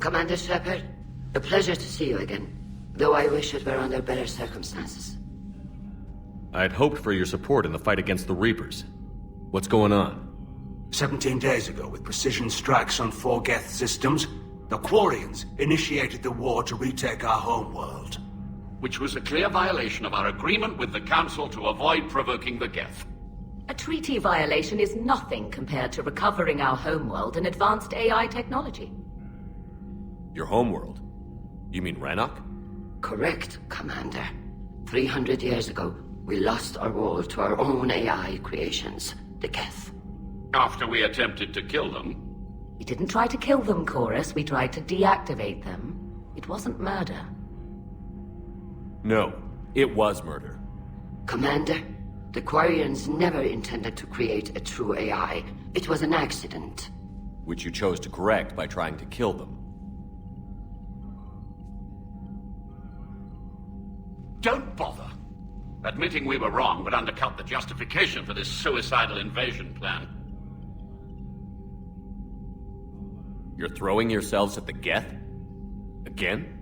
Commander Shepard, a pleasure to see you again, though I wish it were under better circumstances. I had hoped for your support in the fight against the Reapers. What's going on? 17 days ago, with precision strikes on 4 Geth systems, the Quarians initiated the war to retake our homeworld. Which was a clear violation of our agreement with the Council to avoid provoking the Geth. A treaty violation is nothing compared to recovering our homeworld and advanced AI technology. Your homeworld? You mean Rannoch? Correct, Commander. 300 years ago, we lost our world to our own AI creations, the Geth. After we attempted to kill them. We didn't try to kill them, Chorus. We tried to deactivate them. It wasn't murder. No, it was murder. Commander, the Quarians never intended to create a true AI. It was an accident. Which you chose to correct by trying to kill them. Don't bother. Admitting we were wrong would undercut the justification for this suicidal invasion plan. You're throwing yourselves at the Geth? Again?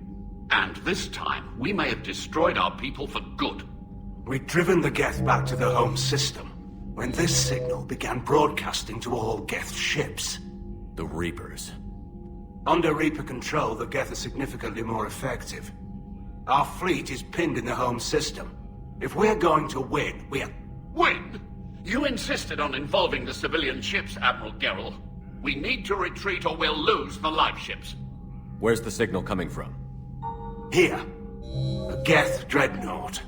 And this time, we may have destroyed our people for good. We'd driven the Geth back to the home system, when this signal began broadcasting to all Geth ships. The Reapers. Under Reaper control, the Geth are significantly more effective. Our fleet is pinned in the home system. If we're going to win, we're... Win? You insisted on involving the civilian ships, Admiral Gerrel. We need to retreat or we'll lose the live ships. Where's the signal coming from? Here. A Geth Dreadnought.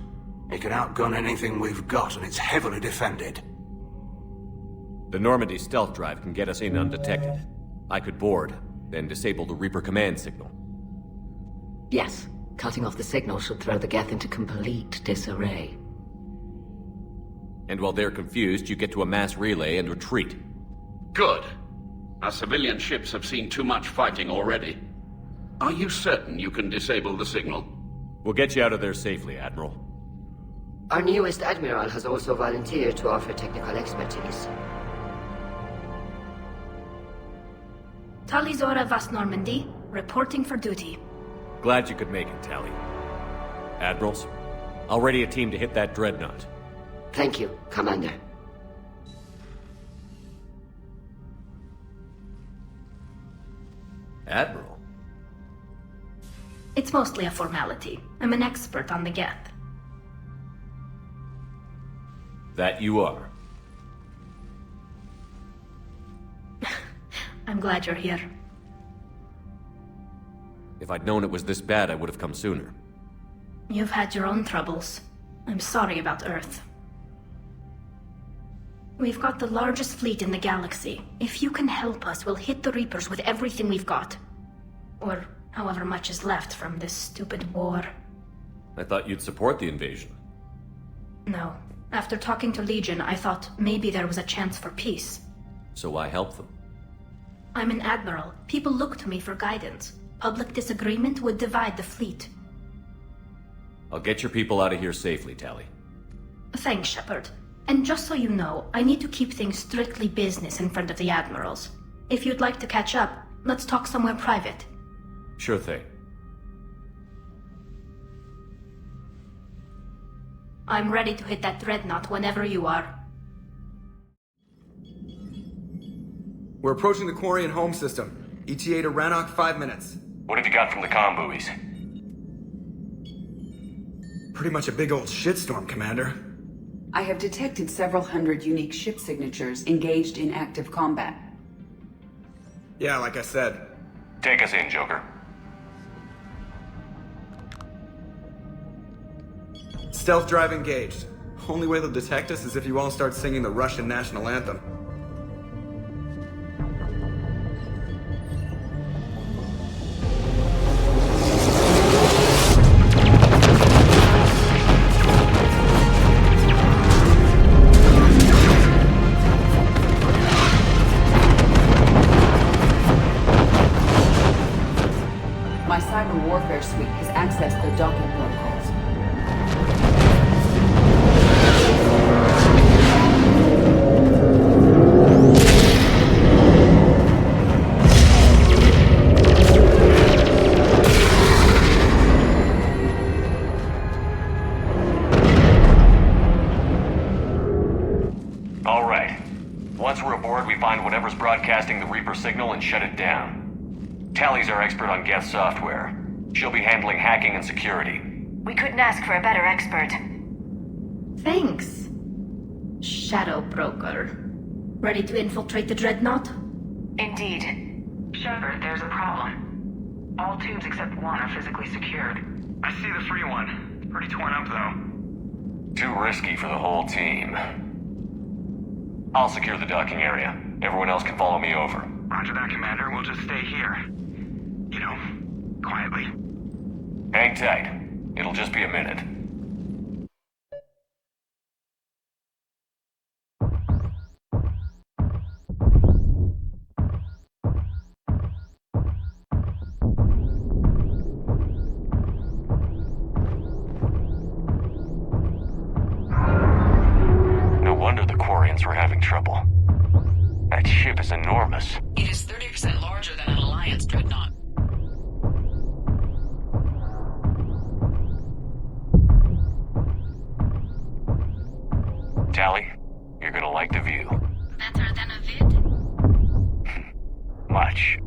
It can outgun anything we've got, and it's heavily defended. The Normandy stealth drive can get us in undetected. I could board, then disable the Reaper command signal. Yes, cutting off the signal should throw the Geth into complete disarray. And while they're confused, you get to a mass relay and retreat. Good. Our civilian ships have seen too much fighting already. Are you certain you can disable the signal? We'll get you out of there safely, Admiral. Our newest Admiral has also volunteered to offer technical expertise. Talizora Vas Normandy, reporting for duty. Glad you could make it, Tally. Admirals, I'll ready a team to hit that Dreadnought. Thank you, Commander. Admiral? It's mostly a formality. I'm an expert on the Geth. That you are. I'm glad you're here. If I'd known it was this bad, I would have come sooner. You've had your own troubles. I'm sorry about Earth. We've got the largest fleet in the galaxy. If you can help us, we'll hit the Reapers with everything we've got. Or however much is left from this stupid war. I thought you'd support the invasion. No. After talking to Legion, I thought maybe there was a chance for peace. So why help them? I'm an admiral. People look to me for guidance. Public disagreement would divide the fleet. I'll get your people out of here safely, Tally. Thanks, Shepard. And just so you know, I need to keep things strictly business in front of the admirals. If you'd like to catch up, let's talk somewhere private. Sure thing. I'm ready to hit that Dreadnought whenever you are. We're approaching the Quarian home system. ETA to Rannoch, 5 minutes. What have you got from the comm buoys? Pretty much a big old shitstorm, Commander. I have detected several hundred unique ship signatures engaged in active combat. Yeah, like I said. Take us in, Joker. Stealth drive engaged. Only way they'll detect us is if you all start singing the Russian national anthem. My cyber warfare suite has accessed their docking protocols. Tally's our expert on Geth software. She'll be handling hacking and security. We couldn't ask for a better expert. Thanks. Shadow Broker. Ready to infiltrate the Dreadnought? Indeed. Shepard, there's a problem. All tubes except one are physically secured. I see the free one. It's pretty torn up, though. Too risky for the whole team. I'll secure the docking area. Everyone else can follow me over. Roger that, Commander. We'll just stay here. You know, quietly. Hang tight. It'll just be a minute. No wonder the Quarians were having trouble. That ship is enormous. It is 30% larger than an Alliance Dreadnought. Tally, you're gonna like the view. Better than a vid? Much.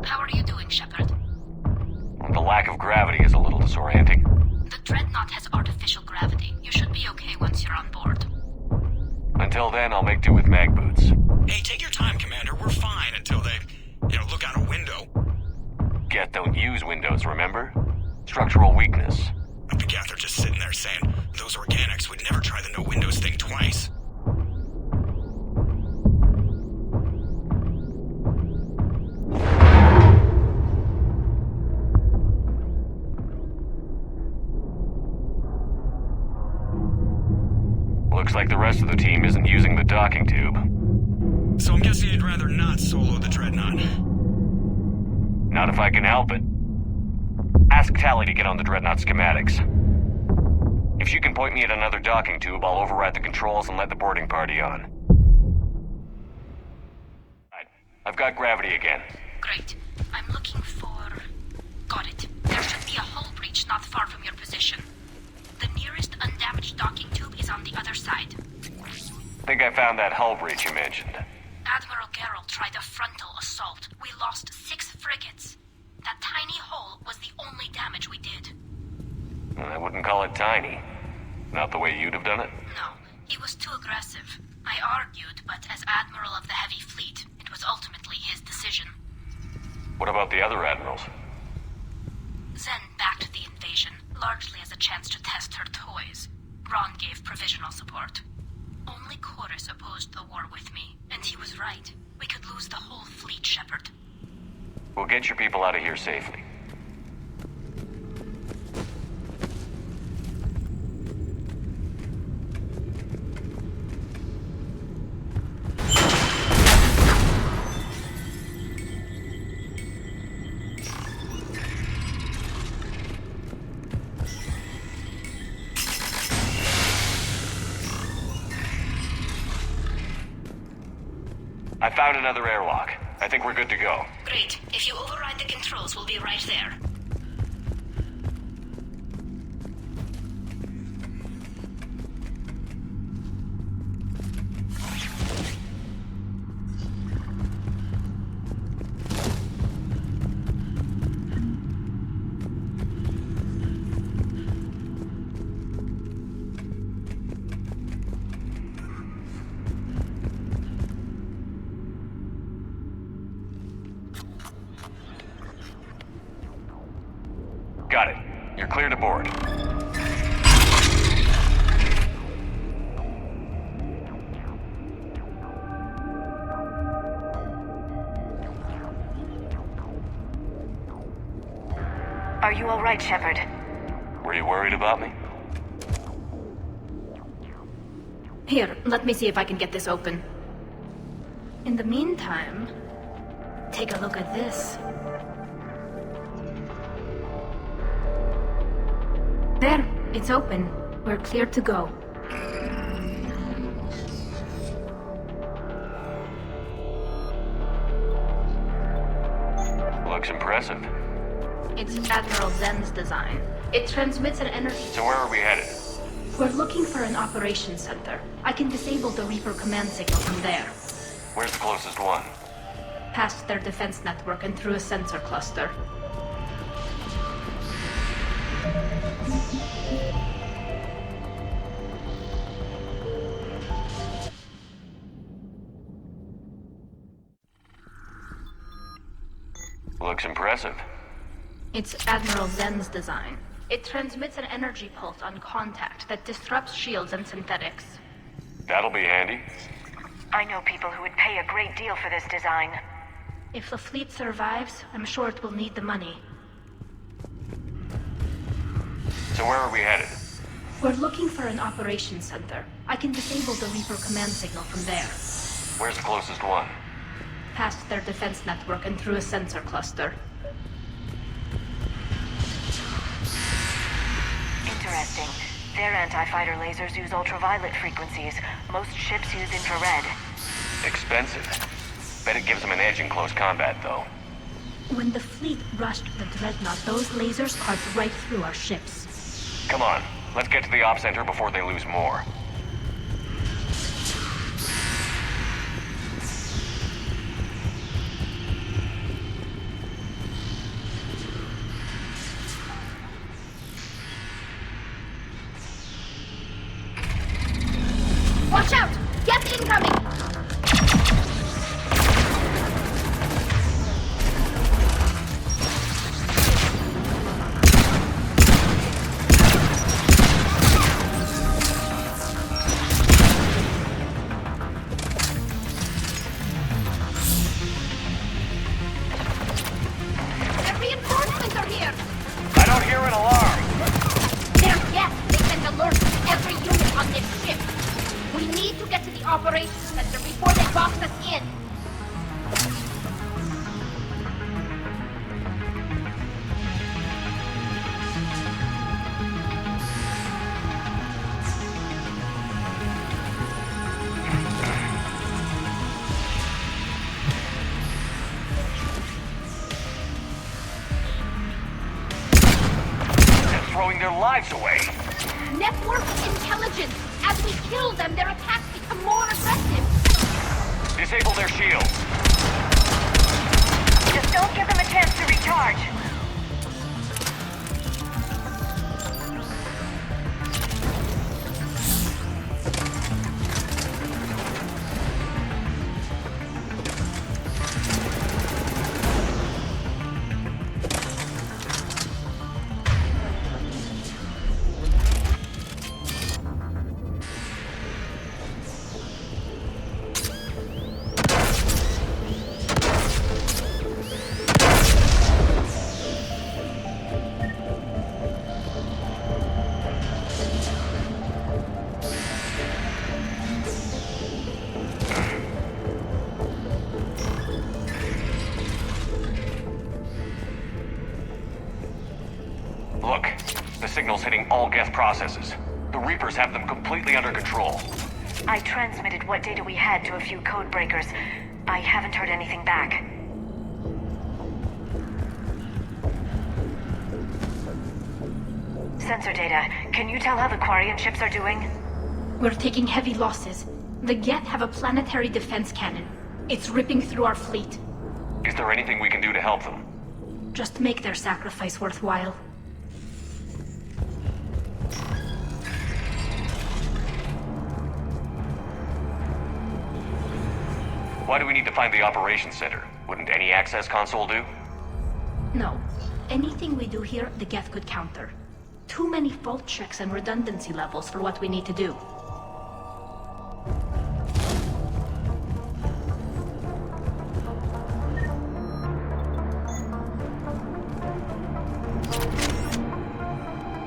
How are you doing, Shepard? The lack of gravity is a little disorienting. The Dreadnought has artificial gravity. You should be okay once you're on board. Until then, I'll make do with mag boots. Hey, take your time, Commander. We're fine until they, look out a window. Geth don't use windows, remember? Structural weakness. But the Geth are just sitting there saying, those organics would never try the no windows thing twice. Looks like the rest of the team isn't using the docking tube. So I'm guessing you'd rather not solo the Dreadnought. Not if I can help it. Ask Tally to get on the Dreadnought schematics. If she can point me at another docking tube, I'll override the controls and let the boarding party on. Right. I've got gravity again. Great. I'm looking for... Got it. There should be a hull breach not far from your position. The nearest undamaged docking tube is on the other side. Think I found that hull breach you mentioned. Admiral Geralt tried a frontal assault. We lost 6 frigates. That tiny hole was the only damage we did. I wouldn't call it tiny. Not the way you'd have done it. No, he was too aggressive. I argued, but as Admiral of the Heavy Fleet, it was ultimately his decision. What about the other admirals? Zen backed the invasion, largely as a chance to test her toys. Ron gave provisional support. Only Chorus opposed the war with me, and he was right. We could lose the whole fleet, Shepard. We'll get your people out of here safely. I found another airlock. I think we're good to go. Great. If you override the controls, we'll be right there. Got it. You're clear to board. Are you all right, Shepard? Were you worried about me? Here, let me see if I can get this open. In the meantime, take a look at this. There, it's open. We're clear to go. Looks impressive. It's Admiral Zen's design. It transmits an energy... So where are we headed? We're looking for an operations center. I can disable the Reaper command signal from there. Where's the closest one? Past their defense network and through a sensor cluster. Looks impressive. It's Admiral Zen's design. It transmits an energy pulse on contact that disrupts shields and synthetics. That'll be handy. I know people who would pay a great deal for this design. If the fleet survives, I'm sure it will need the money. So where are we headed? We're looking for an operations center. I can disable the Reaper command signal from there. Where's the closest one? Past their defense network and through a sensor cluster. Interesting. Their anti-fighter lasers use ultraviolet frequencies. Most ships use infrared. Expensive. Bet it gives them an edge in close combat, though. When the fleet rushed the Dreadnought, those lasers carved right through our ships. Come on, let's get to the op center before they lose more. Watch out! Geth incoming! The reinforcements are here! I don't hear an alarm! They're Geth! They send alerts to every unit on this ship! We need to get to the operations center before they box us in! They're throwing their lives away! Network intelligence! As we kill them, their attacks become more aggressive! Disable their shields! Just don't give them a chance to recharge. Look, the signal's hitting all Geth processes. The Reapers have them completely under control. I transmitted what data we had to a few code breakers. I haven't heard anything back. Sensor data. Can you tell how the Quarian ships are doing? We're taking heavy losses. The Geth have a planetary defense cannon. It's ripping through our fleet. Is there anything we can do to help them? Just make their sacrifice worthwhile. Why do we need to find the operations center? Wouldn't any access console do? No. Anything we do here, the Geth could counter. Too many fault checks and redundancy levels for what we need to do.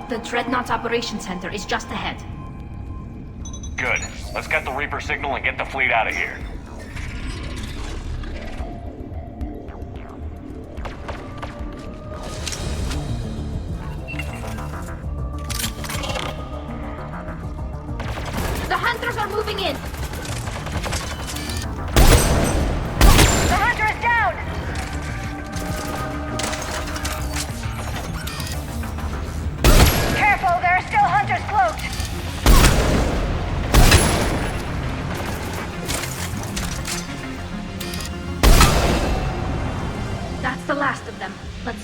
The Dreadnought's Operations Center is just ahead. Good. Let's get the Reaper signal and get the fleet out of here.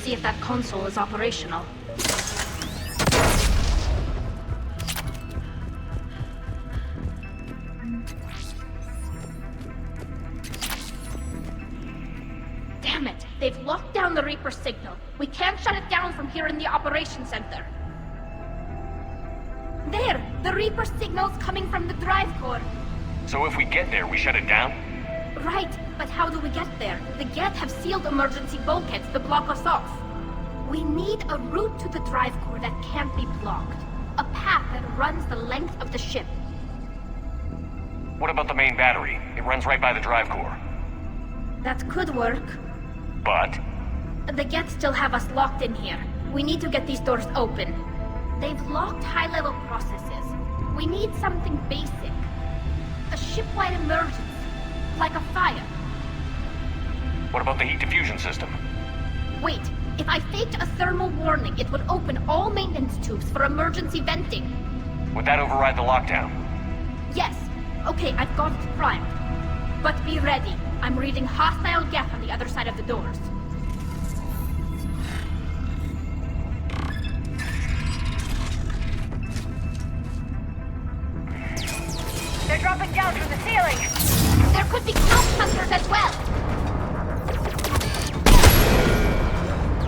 see if that console is operational. Damn it! They've locked down the Reaper signal. We can't shut it down from here in the operations center. There! The Reaper signal's coming from the drive core. So if we get there, we shut it down? Right, but how do we get there? The Geth have sealed emergency bulkheads to block us off. We need a route to the drive core that can't be blocked. A path that runs the length of the ship. What about the main battery? It runs right by the drive core. That could work. But? The Geth still have us locked in here. We need to get these doors open. They've locked high-level processes. We need something basic. A ship-wide emergency. Like a fire. What about the heat diffusion system? Wait, if I faked a thermal warning, it would open all maintenance tubes for emergency venting. Would that override the lockdown? Yes. Okay, I've got it primed. But be ready. I'm reading hostile Geth on the other side of the doors. They're dropping down through the ceiling! There could be cloak hunters as well!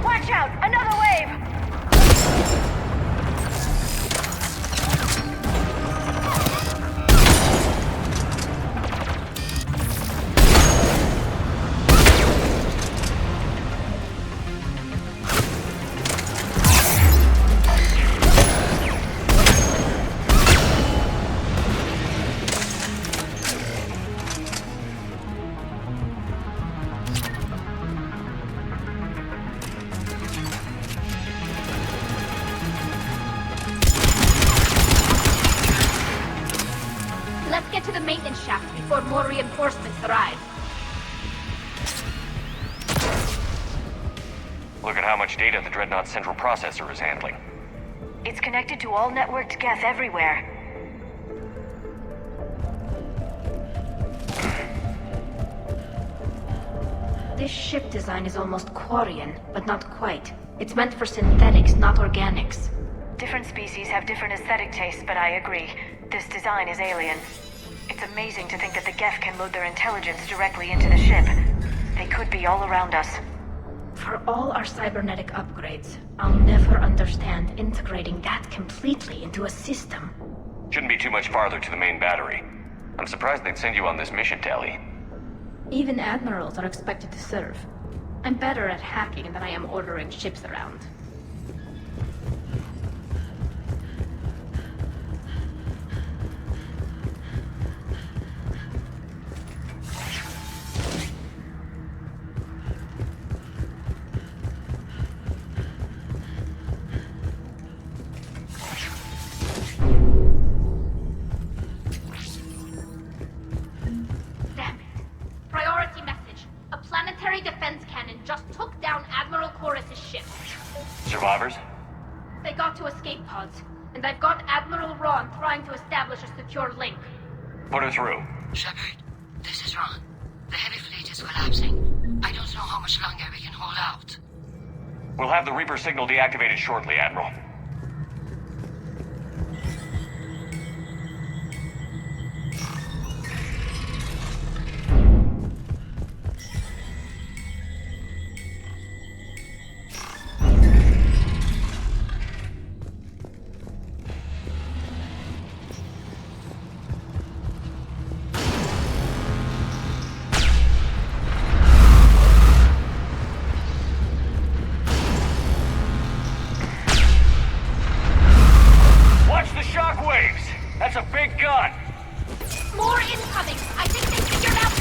Watch out! Another wave! Reinforcements arrive. Look at how much data the Dreadnought's central processor is handling. It's connected to all networked Geth everywhere. This ship design is almost Quarian, but not quite. It's meant for synthetics, not organics. Different species have different aesthetic tastes, but I agree. This design is alien. It's amazing to think that the Geth can load their intelligence directly into the ship. They could be all around us. For all our cybernetic upgrades, I'll never understand integrating that completely into a system. Shouldn't be too much farther to the main battery. I'm surprised they'd send you on this mission, Tali. Even admirals are expected to serve. I'm better at hacking than I am ordering ships around. Survivors? They got to escape pods, and I've got Admiral Ron trying to establish a secure link. Put her through. Shepard, this is Ron. The heavy fleet is collapsing. I don't know how much longer we can hold out. We'll have the Reaper signal deactivated shortly, Admiral. That's a big gun! More incoming! I think they figured out...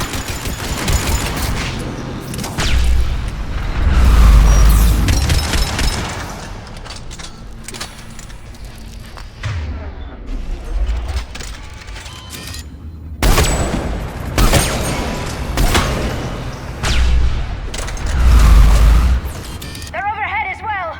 They're overhead as well!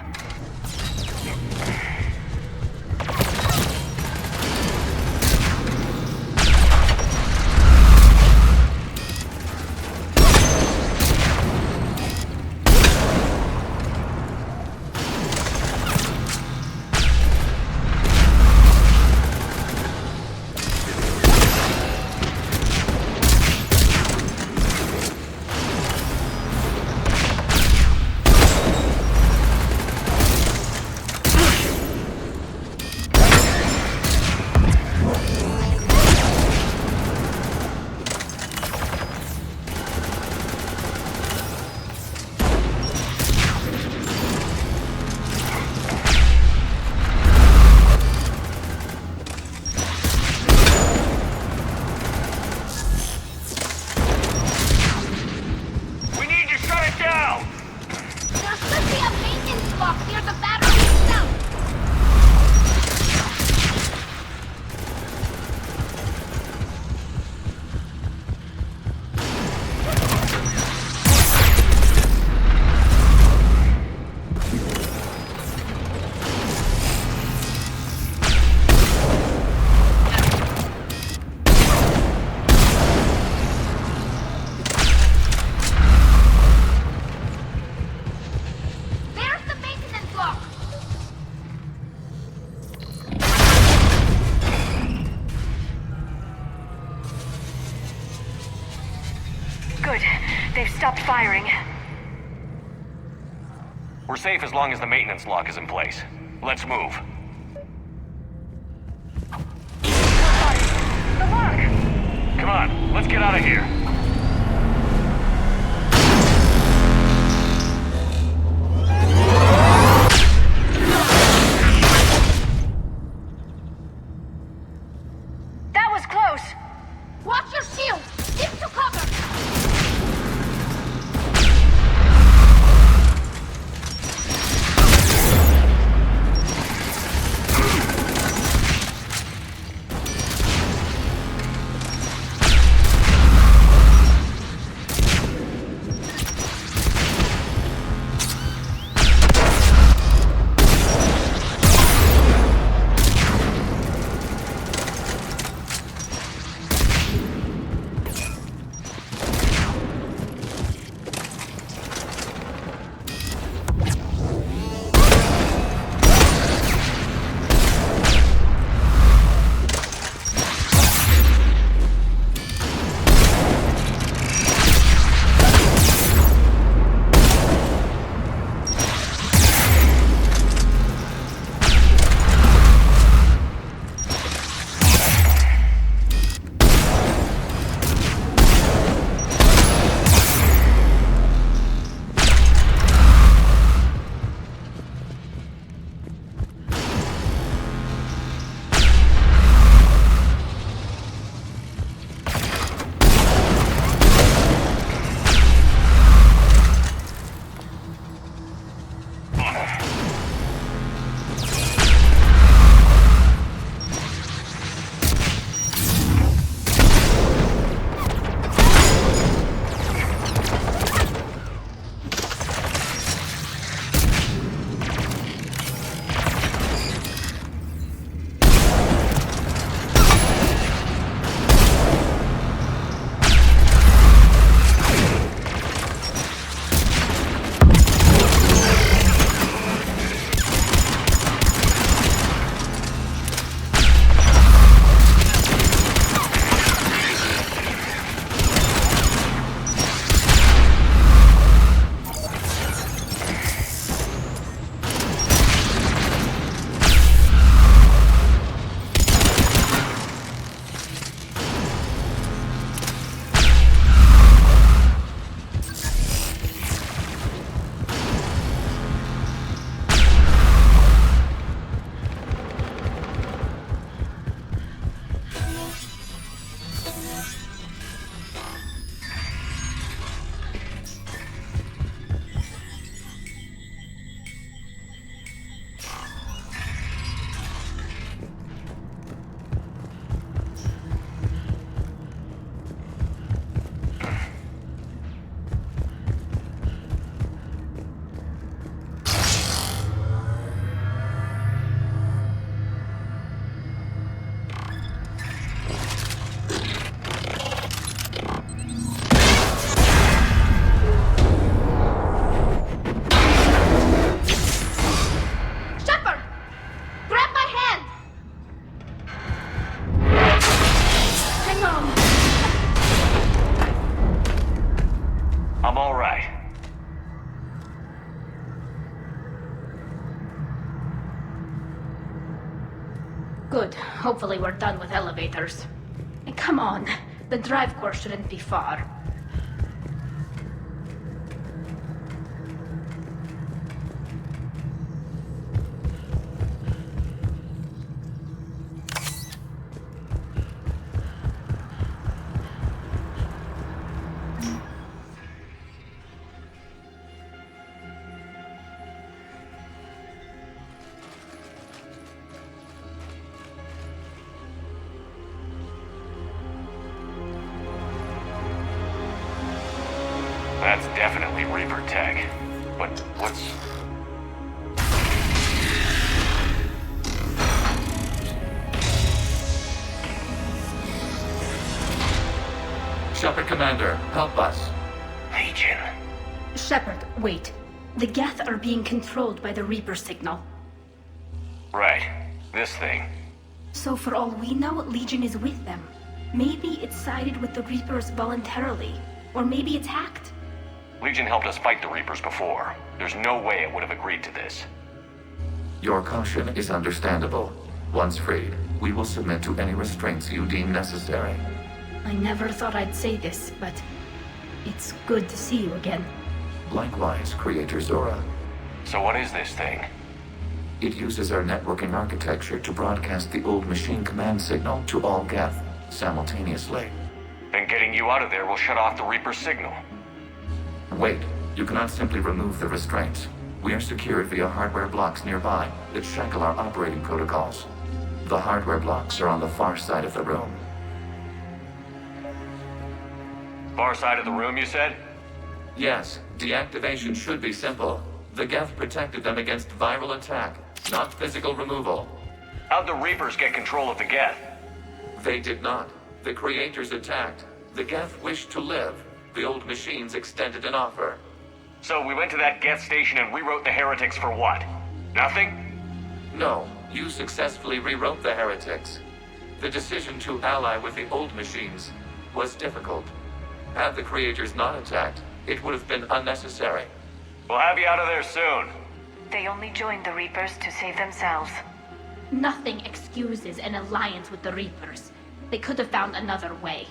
block near the battery itself! There's the maintenance block! Good. They've stopped firing. We're safe as long as the maintenance lock is in place. Let's move. The lock! Come on, let's get out of here. That was close! Watch your shield! Keep to cover! Good. Hopefully we're done with elevators. And come on, the drive core shouldn't be far. That's definitely Reaper tech. But what's... Shepard Commander, help us. Legion. Shepard, wait. The Geth are being controlled by the Reaper signal. Right. This thing. So for all we know, Legion is with them. Maybe it sided with the Reapers voluntarily. Or maybe it's hacked. Legion helped us fight the Reapers before. There's no way it would have agreed to this. Your caution is understandable. Once freed, we will submit to any restraints you deem necessary. I never thought I'd say this, but it's good to see you again. Likewise, Creator Zora. So what is this thing? It uses our networking architecture to broadcast the old machine command signal to all Geth simultaneously. Then getting you out of there will shut off the Reaper signal. Wait, you cannot simply remove the restraints. We are secured via hardware blocks nearby that shackle our operating protocols. The hardware blocks are on the far side of the room. Far side of the room, you said? Yes, deactivation should be simple. The Geth protected them against viral attack, not physical removal. How'd the Reapers get control of the Geth? They did not. The creators attacked. The Geth wished to live. The old machines extended an offer. So we went to that Geth station and rewrote the heretics for what? Nothing? No, you successfully rewrote the heretics. The decision to ally with the old machines was difficult. Had the creators not attacked, it would have been unnecessary. We'll have you out of there soon. They only joined the Reapers to save themselves. Nothing excuses an alliance with the Reapers. They could have found another way.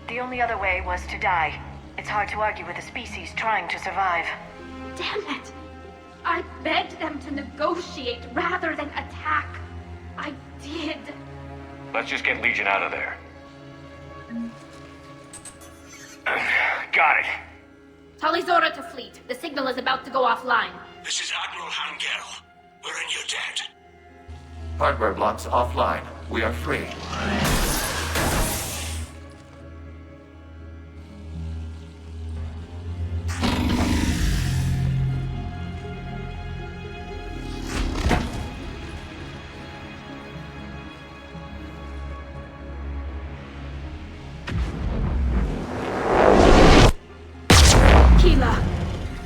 The only other way was to die. It's hard to argue with a species trying to survive. Damn it! I begged them to negotiate rather than attack. I did. Let's just get Legion out of there. Got it. Tali Zora to fleet. The signal is about to go offline. This is Admiral Hangel. We're in your debt. Hardware blocks offline. We are free.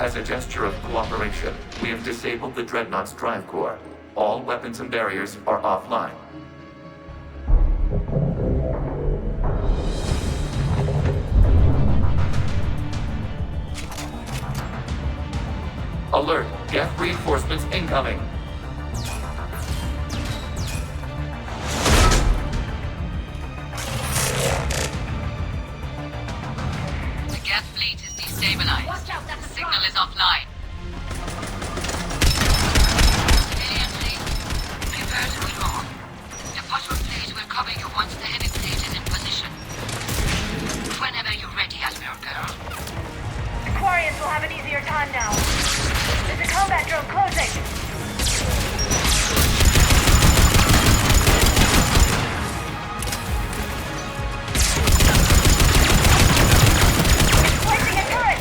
As a gesture of cooperation, we have disabled the Dreadnought's drive core. All weapons and barriers are offline. Alert! Geth reinforcements incoming! The Geth fleet is destabilized. The signal is offline. Civilian fleet, prepare to withdraw. The patrol fleet will cover you once the heavy fleet is in position. Whenever you're ready, Admiral Girl. The Quarians will have an easier time now. There's a combat drone closing. Placing a turret!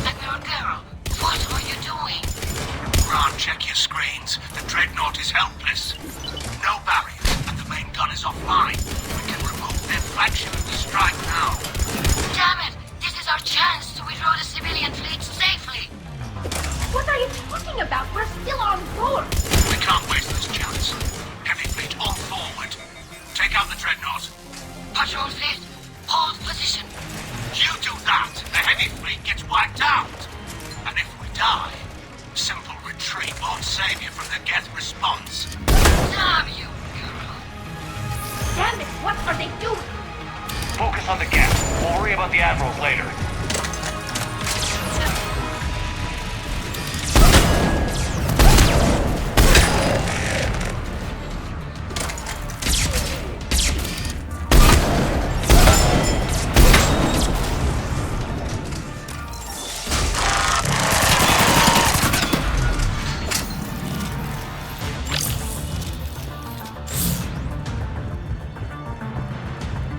Admiral Girl, what are you doing? Ron, check your screens. The Dreadnought is helpless. No barriers, and the main gun is offline. We can remove their flagship if we strike now. Damn it! This is our chance to withdraw the civilian fleet safely. What are you talking about? We're still on board. We can't waste this chance. Heavy fleet all forward. Take out the Dreadnought. Patrol fleet, hold position. You do that, the heavy fleet gets wiped out. And if we die, simple retreat. retreat won't save you from the Geth response. Damn you, girl. Damn it, what are they doing? Focus on the Geth. We'll worry about the Admirals later.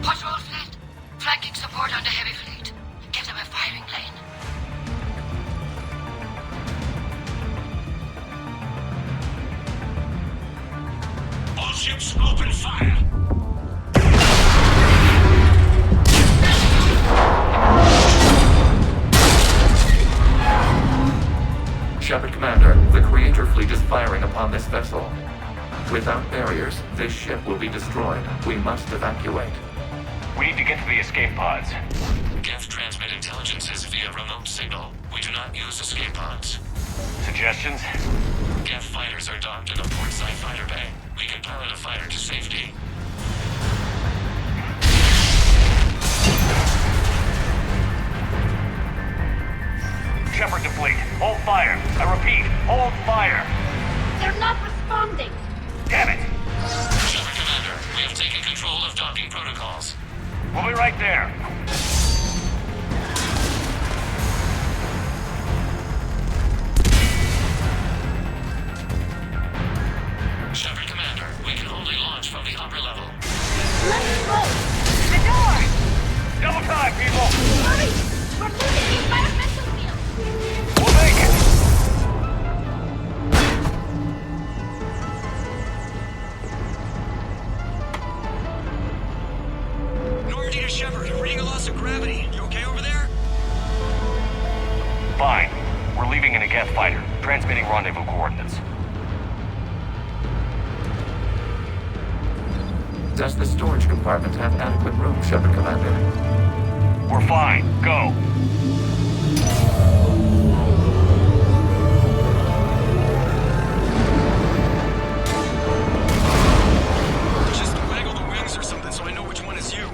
Patrol fleet, flanking support on the heavy fleet. Give them a firing lane. All ships open fire. Shepard Commander, the Creator fleet is firing upon this vessel. Without barriers, this ship will be destroyed. We must evacuate. We need to get to the escape pods. Geth transmit intelligences via remote signal. We do not use escape pods. Suggestions? Geth fighters are docked in a portside fighter bay. We can pilot a fighter to safety. Shepard to fleet. Hold fire. I repeat, hold fire. They're not responding. Damn it. Shepard Commander, we have taken control of docking protocols. We'll be right there. Shepard Commander, we can only launch from the upper level. Let's go. The door! Double time, people. Hurry! We're losing the environmental field. We'll make it. Normandy to Shepard, reading a loss of gravity. You okay over there? Fine. We're leaving in a Geth fighter. Transmitting rendezvous coordinates. Does the storage compartment have adequate room, Shepard Commander? We're fine. Go. Just waggle the wings or something so I know which one is you.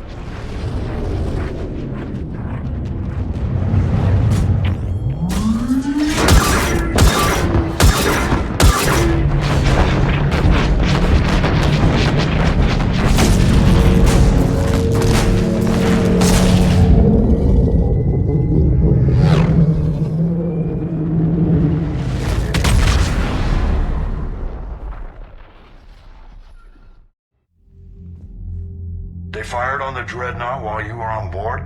They fired on the Dreadnought while you were on board?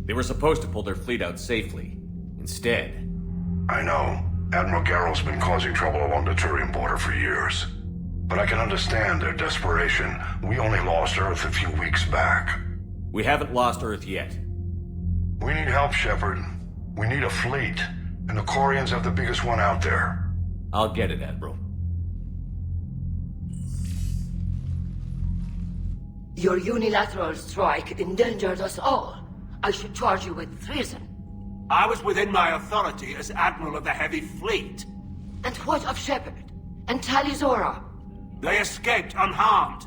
They were supposed to pull their fleet out safely. Instead, I know. Admiral Garrel's been causing trouble along the Turian border for years. But I can understand their desperation. We only lost Earth a few weeks back. we haven't lost Earth yet. We need help, Shepard. We need a fleet. And the Corians have the biggest one out there. I'll get it, Admiral. Your unilateral strike endangered us all. I should charge you with treason. I was within my authority as Admiral of the Heavy Fleet. And what of Shepard? And Talizora? They escaped unharmed.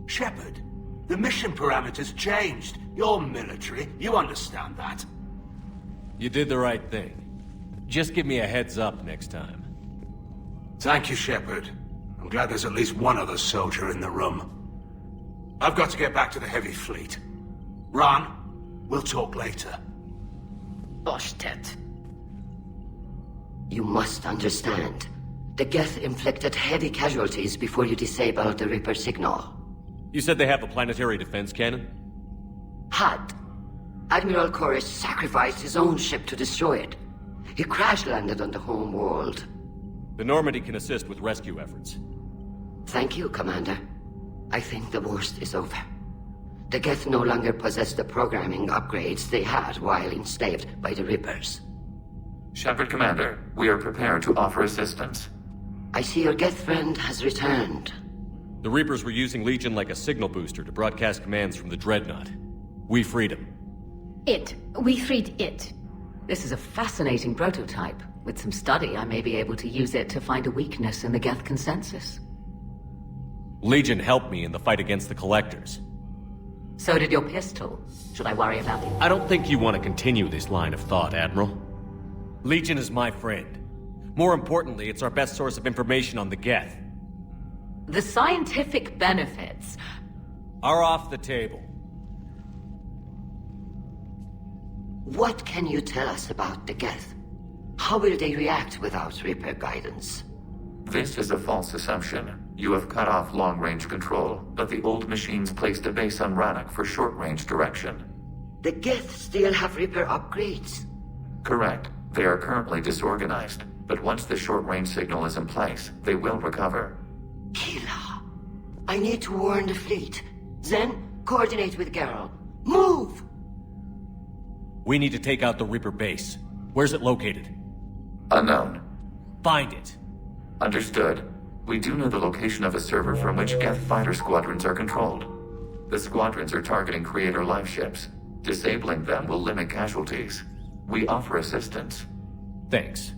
Shepard, the mission parameters changed. You're military. You understand that. You did the right thing. Just give me a heads up next time. Thank you, Shepard. I'm glad there's at least one other soldier in the room. I've got to get back to the Heavy Fleet. Ron, we'll talk later. Boshtet. You must understand. The Geth inflicted heavy casualties before you disabled the Reaper signal. You said they have a planetary defense cannon? Had. Admiral Koris sacrificed his own ship to destroy it. He crash-landed on the home world. The Normandy can assist with rescue efforts. Thank you, Commander. I think the worst is over. The Geth no longer possess the programming upgrades they had while enslaved by the Reapers. Shepard Commander, we are prepared to offer assistance. I see your Geth friend has returned. The Reapers were using Legion like a signal booster to broadcast commands from the Dreadnought. We freed him. We freed it. This is a fascinating prototype. With some study, I may be able to use it to find a weakness in the Geth consensus. Legion helped me in the fight against the Collectors. So did your pistol. Should I worry about it? I don't think you want to continue this line of thought, Admiral. Legion is my friend. More importantly, it's our best source of information on the Geth. The scientific benefits are off the table. What can you tell us about the Geth? How will they react without Reaper guidance? This is a false assumption. You have cut off long-range control, but the old machines placed a base on Rannoch for short-range direction. The Geth still have Reaper upgrades? Correct. They are currently disorganized, but once the short-range signal is in place, they will recover. Kila, I need to warn the fleet. Then, coordinate with Geralt. Move! We need to take out the Reaper base. Where's it located? Unknown. Find it. Understood. We do know the location of a server from which Geth fighter squadrons are controlled. The squadrons are targeting Creator live ships. Disabling them will limit casualties. We offer assistance. Thanks.